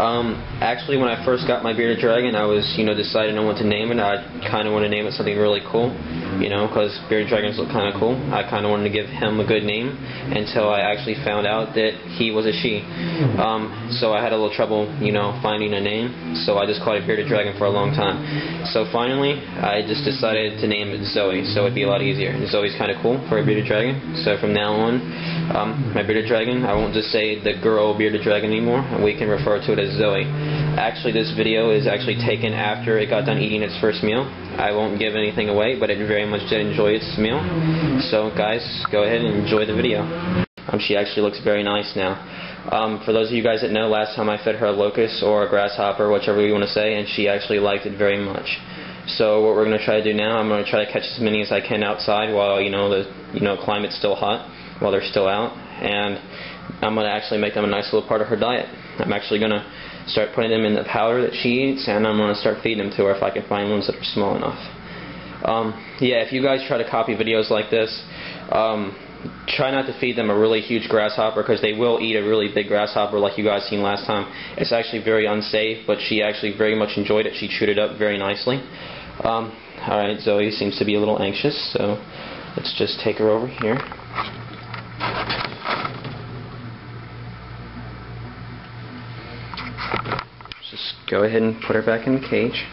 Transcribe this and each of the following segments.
Actually, when I first got my bearded dragon, I was, deciding on what to name it. I kind of want to name it something really cool, because bearded dragons look kind of cool. I kind of wanted to give him a good name until I actually found out that he was a she. So I had a little trouble, finding a name. So I just called it bearded dragon for a long time. So finally, I just decided to name it Zoey, so it'd be a lot easier. And Zoey's kind of cool for a bearded dragon. So from now on, my bearded dragon, I won't just say the girl bearded dragon anymore. We can refer to it as Zoey. Actually, this video is actually taken after it got done eating its first meal. I won't give anything away, but it very much did enjoy its meal. So guys, go ahead and enjoy the video. She actually looks very nice now. For those of you guys that know, last time I fed her a locust or a grasshopper, whichever you want to say, and she actually liked it very much. So what we're going to try to do now, I'm going to try to catch as many as I can outside while the climate's still hot, while they're still out, and I'm going to actually make them a nice little part of her diet. I'm actually going to start putting them in the powder that she eats, and I'm going to start feeding them to her if I can find ones that are small enough. Yeah, if you guys try to copy videos like this, try not to feed them a really huge grasshopper, because they will eat a really big grasshopper like you guys seen last time. It's actually very unsafe, but she actually very much enjoyed it. She chewed it up very nicely. Alright, Zoey seems to be a little anxious, so let's just take her over here. Just go ahead and put her back in the cage.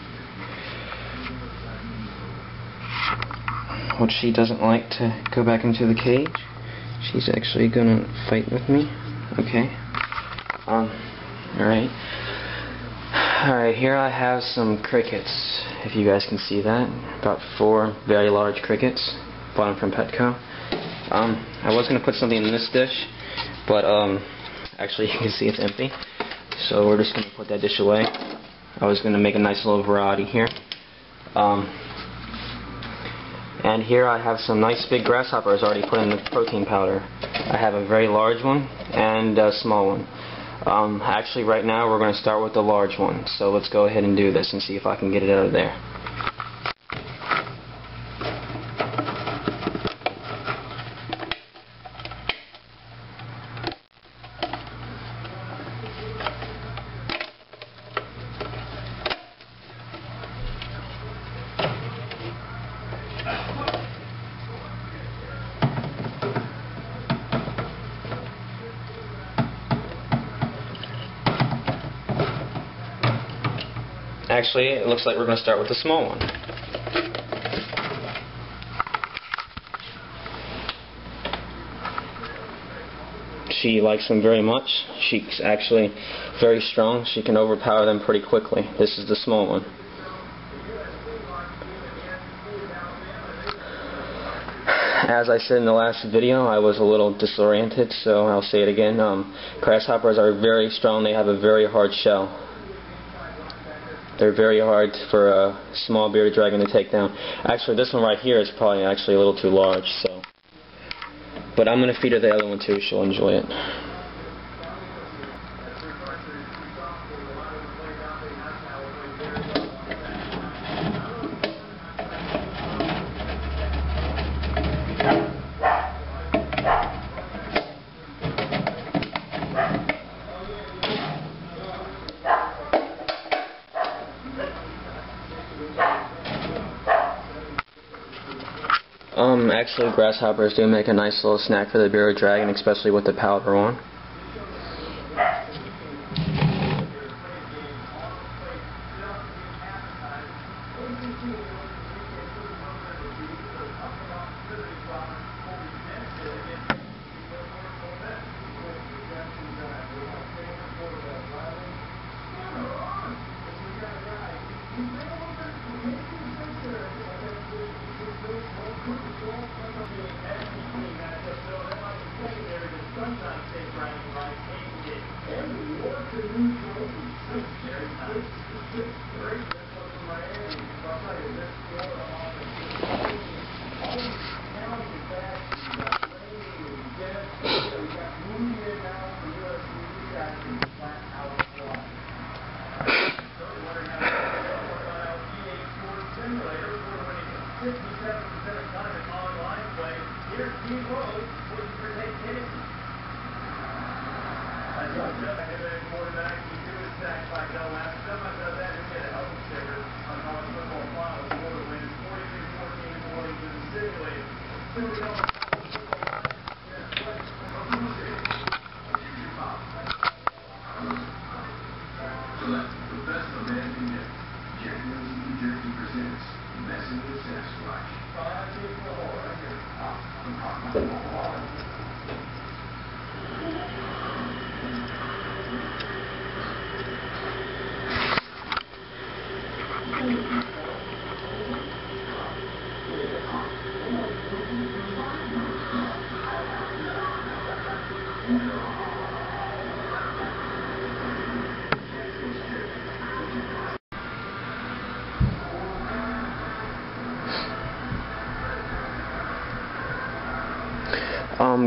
What she doesn't like to go back into the cage. She's actually gonna fight with me. Okay. Alright. Alright, here I have some crickets. If you guys can see that. About 4 very large crickets. Bought them from Petco. I was gonna put something in this dish, but actually you can see it's empty. So we're just going to put that dish away. I was going to make a nice little variety here. And here I have some nice big grasshoppers already put in the protein powder. I have a very large one and a small one. Actually right now we're going to start with the large one. So let's go ahead and do this and see if I can get it out of there. Actually, it looks like we're going to start with the small one. She likes them very much. She's actually very strong. She can overpower them pretty quickly. This is the small one. As I said in the last video, I was a little disoriented, so I'll say it again. Grasshoppers are very strong. They have a very hard shell. They're very hard for a small bearded dragon to take down. Actually, this one right here is probably actually a little too large. So, but I'm going to feed her the other one too. She'll enjoy it. Actually, grasshoppers do make a nice little snack for the bearded dragon, especially with the powder on.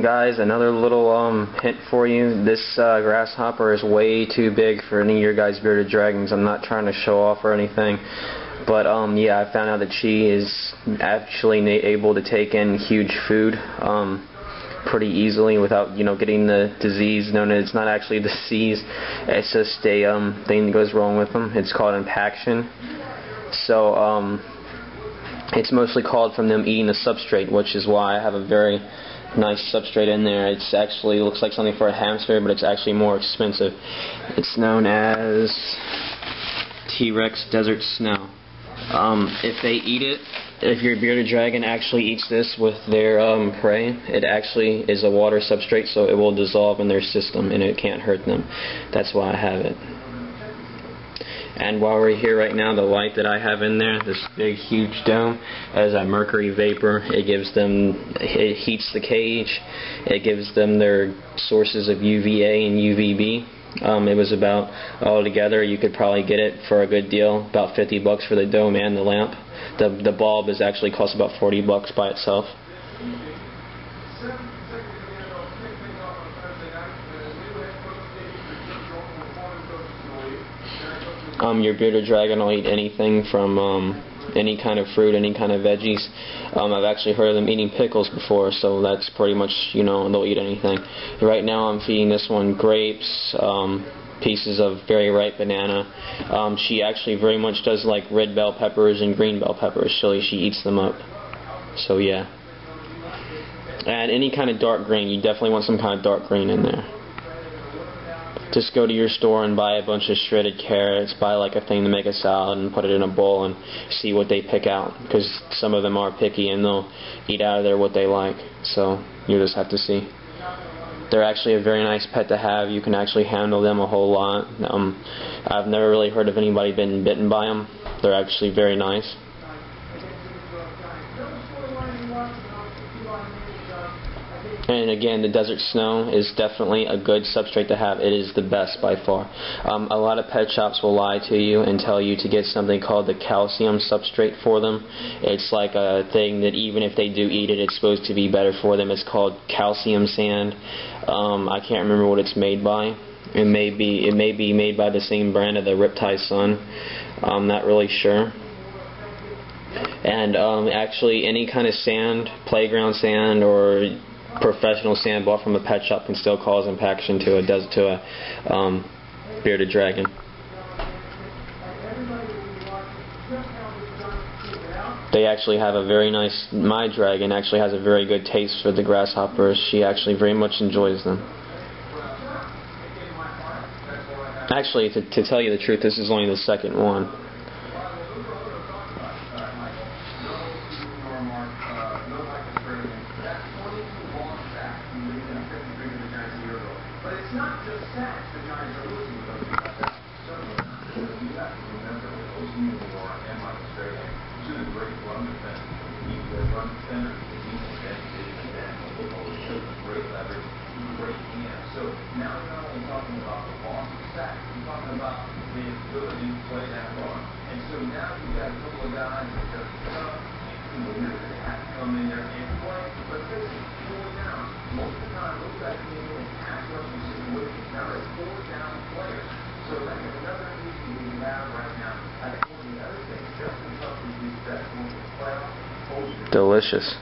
Guys, another little hint for you. This grasshopper is way too big for any of your guys' bearded dragons. I'm not trying to show off or anything, but yeah, I found out that she is actually able to take in huge food pretty easily without, you know, getting the disease known as, it's not actually a disease, it's just a thing that goes wrong with them. It's called impaction. So it's mostly called from them eating the substrate, which is why I have a very nice substrate in there. It's actually looks like something for a hamster, but it's actually more expensive. It's known as T-Rex Desert Snow. If they eat it, if your bearded dragon actually eats this with their prey, it actually is a water substrate, so it will dissolve in their system and it can't hurt them. That's why I have it. And while we're here right now, the light that I have in there, this big huge dome, as a mercury vapor, it heats the cage, it gives them their sources of UVA and UVB. It was about, altogether, you could probably get it for a good deal, about $50 for the dome and the lamp. The bulb is actually cost about $40 by itself. Your bearded dragon will eat anything from any kind of fruit, any kind of veggies. I've actually heard of them eating pickles before, so that's pretty much, you know, they'll eat anything. Right now I'm feeding this one grapes, pieces of very ripe banana. She actually very much does like red bell peppers and green bell peppers, so she eats them up. So yeah. And any kind of dark green, you definitely want some kind of dark green in there. Just go to your store and buy a bunch of shredded carrots, buy like a thing to make a salad and put it in a bowl and see what they pick out, because some of them are picky and they'll eat out of there what they like, so you just have to see. They're actually a very nice pet to have. You can actually handle them a whole lot. I've never really heard of anybody been bitten by them. They're actually very nice. And again, the desert snow is definitely a good substrate to have. It is the best by far. A lot of pet shops will lie to you and tell you to get something called the calcium substrate for them. It's like a thing that even if they do eat it, it's supposed to be better for them. It's called calcium sand. I can't remember what it's made by. It may be made by the same brand of the Riptide Sun. I'm not really sure. And actually, any kind of sand, playground sand, or professional sand bought from a pet shop can still cause impaction to a bearded dragon. They actually have a very nice, my dragon actually has a very good taste for the grasshoppers. She actually very much enjoys them. Actually, to tell you the truth, this is only the second one. Delicious.